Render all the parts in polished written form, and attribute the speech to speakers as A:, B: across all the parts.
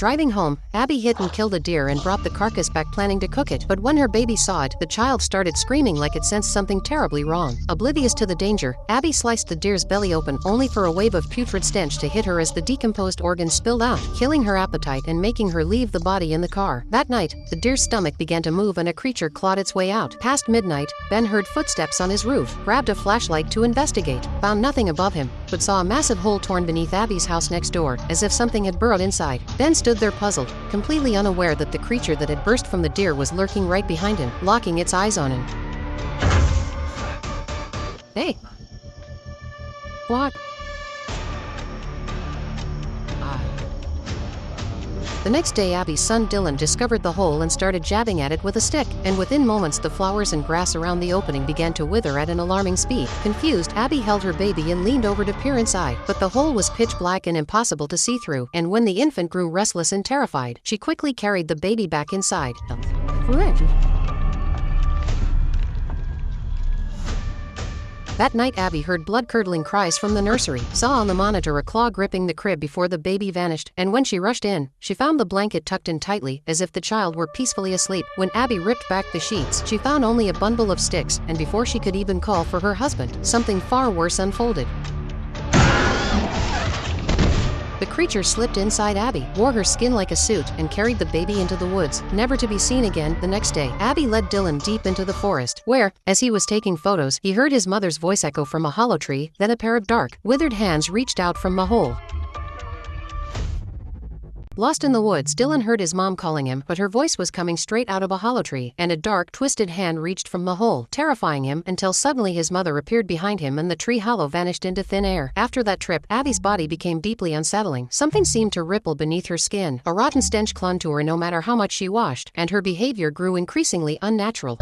A: Driving home, Abby hit and killed a deer and brought the carcass back planning to cook it. But when her baby saw it, the child started screaming like it sensed something terribly wrong. Oblivious to the danger, Abby sliced the deer's belly open only for a wave of putrid stench to hit her as the decomposed organs spilled out, killing her appetite and making her leave the body in the car. That night, the deer's stomach began to move and a creature clawed its way out. Past midnight, Ben heard footsteps on his roof, grabbed a flashlight to investigate, found nothing above him, but saw a massive hole torn beneath Abby's house next door, as if something had burrowed inside. Ben stood there puzzled, completely unaware that the creature that had burst from the deer was lurking right behind him, locking its eyes on him. Hey. What? The next day, Abby's son Dylan discovered the hole and started jabbing at it with a stick, and within moments the flowers and grass around the opening began to wither at an alarming speed. Confused, Abby held her baby and leaned over to peer inside, but the hole was pitch black and impossible to see through, and when the infant grew restless and terrified, she quickly carried the baby back inside. That night, Abby heard blood-curdling cries from the nursery, saw on the monitor a claw gripping the crib before the baby vanished, and when she rushed in, she found the blanket tucked in tightly, as if the child were peacefully asleep. When Abby ripped back the sheets, she found only a bundle of sticks, and before she could even call for her husband, something far worse unfolded. The creature slipped inside Abby, wore her skin like a suit, and carried the baby into the woods, never to be seen again. The next day, Abby led Dylan deep into the forest, where, as he was taking photos, he heard his mother's voice echo from a hollow tree, then a pair of dark, withered hands reached out from the hole. Lost in the woods, Dylan heard his mom calling him, but her voice was coming straight out of a hollow tree, and a dark, twisted hand reached from the hole, terrifying him until suddenly his mother appeared behind him and the tree hollow vanished into thin air. After that trip, Abby's body became deeply unsettling. Something seemed to ripple beneath her skin. A rotten stench clung to her no matter how much she washed, and her behavior grew increasingly unnatural.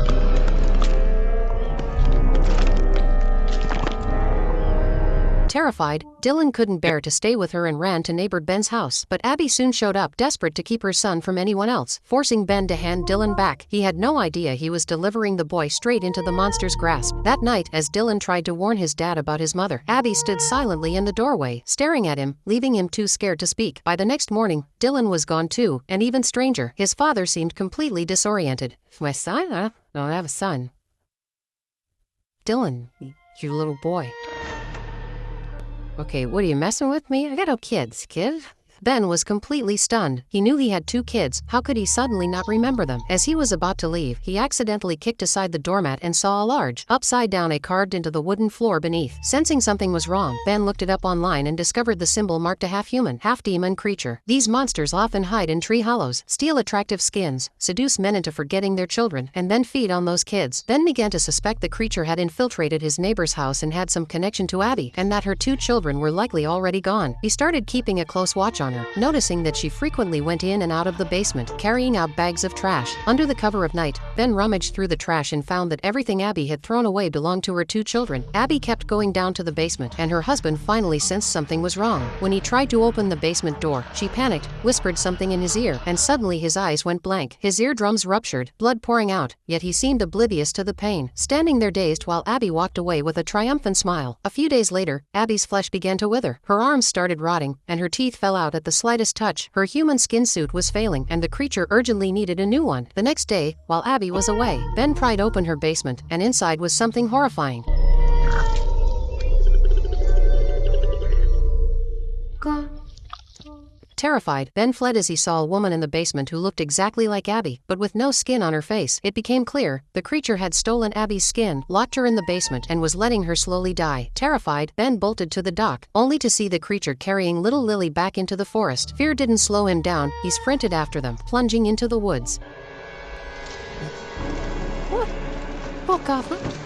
A: Terrified, Dylan couldn't bear to stay with her and ran to neighbor Ben's house, but Abby soon showed up, desperate to keep her son from anyone else, forcing Ben to hand Dylan back. He had no idea he was delivering the boy straight into the monster's grasp. That night, as Dylan tried to warn his dad about his mother, Abby stood silently in the doorway, staring at him, leaving him too scared to speak. By the next morning, Dylan was gone too, and even stranger, his father seemed completely disoriented. My son? I don't have a son. Dylan, you little boy. Okay, what are you messing with me? I got no kids, kid. Ben was completely stunned. He knew he had 2 kids. How could he suddenly not remember them? As he was about to leave, he accidentally kicked aside the doormat and saw a large, upside-down A carved into the wooden floor beneath. Sensing something was wrong, Ben looked it up online and discovered the symbol marked a half-human, half-demon creature. These monsters often hide in tree hollows, steal attractive skins, seduce men into forgetting their children, and then feed on those kids. Ben began to suspect the creature had infiltrated his neighbor's house and had some connection to Abby, and that her 2 children were likely already gone. He started keeping a close watch on her, noticing that she frequently went in and out of the basement, carrying out bags of trash. Under the cover of night, Ben rummaged through the trash and found that everything Abby had thrown away belonged to her 2 children. Abby kept going down to the basement, and her husband finally sensed something was wrong. When he tried to open the basement door, she panicked, whispered something in his ear, and suddenly his eyes went blank. His eardrums ruptured, blood pouring out, yet he seemed oblivious to the pain, standing there dazed while Abby walked away with a triumphant smile. A few days later, Abby's flesh began to wither, her arms started rotting, and her teeth fell out at the slightest touch. Her human skin suit was failing, and the creature urgently needed a new one. The next day, while Abby was away, Ben pried open her basement, and inside was something horrifying. Terrified, Ben fled as he saw a woman in the basement who looked exactly like Abby, but with no skin on her face. It became clear, the creature had stolen Abby's skin, locked her in the basement, and was letting her slowly die. Terrified, Ben bolted to the dock, only to see the creature carrying little Lily back into the forest. Fear didn't slow him down, he sprinted after them, plunging into the woods. What? Fuck off.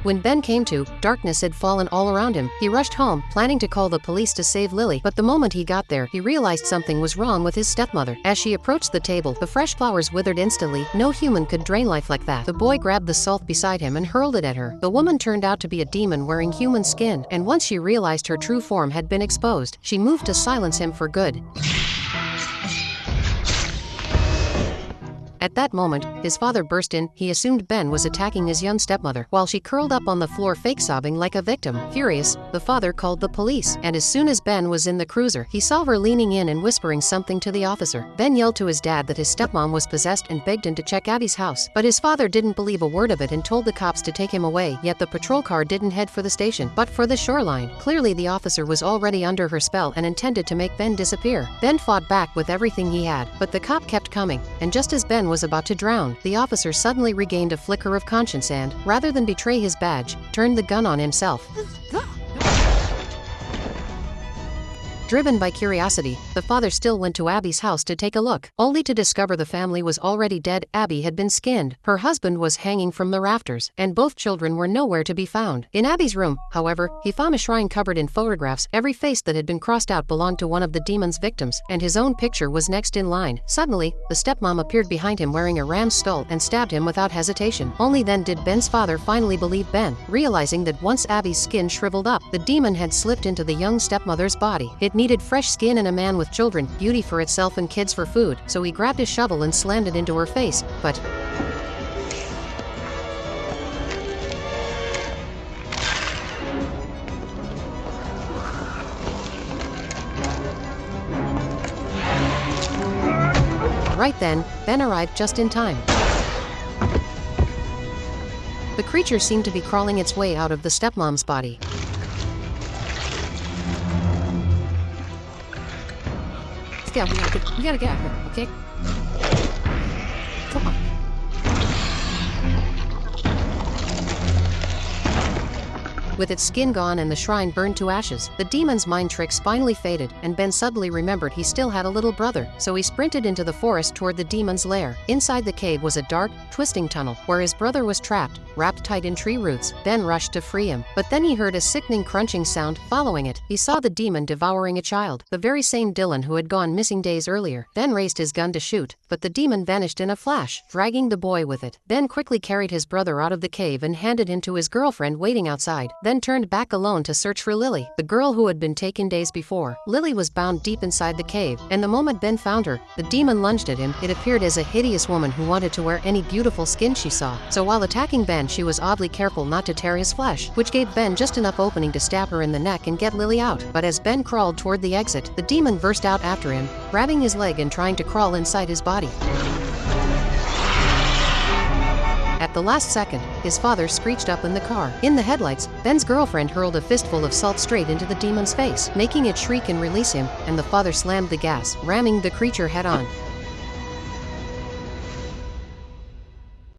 A: When Ben came to, darkness had fallen all around him. He rushed home, planning to call the police to save Lily, but the moment he got there, he realized something was wrong with his stepmother. As she approached the table, the fresh flowers withered instantly. No human could drain life like that. The boy grabbed the salt beside him and hurled it at her. The woman turned out to be a demon wearing human skin, and once she realized her true form had been exposed, she moved to silence him for good. At that moment, his father burst in. He assumed Ben was attacking his young stepmother, while she curled up on the floor fake sobbing like a victim. Furious, the father called the police, and as soon as Ben was in the cruiser, he saw her leaning in and whispering something to the officer. Ben yelled to his dad that his stepmom was possessed and begged him to check Abby's house, but his father didn't believe a word of it and told the cops to take him away. Yet the patrol car didn't head for the station, but for the shoreline. Clearly the officer was already under her spell and intended to make Ben disappear. Ben fought back with everything he had, but the cop kept coming, and just as Ben was about to drown, the officer suddenly regained a flicker of conscience and, rather than betray his badge, turned the gun on himself. Driven by curiosity, the father still went to Abby's house to take a look, only to discover the family was already dead. Abby had been skinned, her husband was hanging from the rafters, and both children were nowhere to be found. In Abby's room, however, he found a shrine covered in photographs. Every face that had been crossed out belonged to one of the demon's victims, and his own picture was next in line. Suddenly, the stepmom appeared behind him wearing a ram's skull and stabbed him without hesitation. Only then did Ben's father finally believe Ben, realizing that once Abby's skin shriveled up, the demon had slipped into the young stepmother's body. It needed fresh skin and a man with children, beauty for itself and kids for food, so he grabbed his shovel and slammed it into her face, but right then, Ben arrived just in time. The creature seemed to be crawling its way out of the stepmom's body. Yeah, we gotta get out of here, okay? Come on. With its skin gone and the shrine burned to ashes, the demon's mind tricks finally faded, and Ben suddenly remembered he still had a little brother, so he sprinted into the forest toward the demon's lair. Inside the cave was a dark, twisting tunnel, where his brother was trapped, wrapped tight in tree roots. Ben rushed to free him, but then he heard a sickening crunching sound. Following it, he saw the demon devouring a child, the very same Dylan who had gone missing days earlier. Ben raised his gun to shoot, but the demon vanished in a flash, dragging the boy with it. Ben quickly carried his brother out of the cave and handed him to his girlfriend waiting outside, then turned back alone to search for Lily, the girl who had been taken days before. Lily was bound deep inside the cave, and the moment Ben found her, the demon lunged at him. It appeared as a hideous woman who wanted to wear any beautiful skin she saw, so while attacking Ben she was oddly careful not to tear his flesh, which gave Ben just enough opening to stab her in the neck and get Lily out. But as Ben crawled toward the exit, the demon burst out after him, grabbing his leg and trying to crawl inside his body. At the last second, his father screeched up in the car. In the headlights, Ben's girlfriend hurled a fistful of salt straight into the demon's face, making it shriek and release him, and the father slammed the gas, ramming the creature head-on.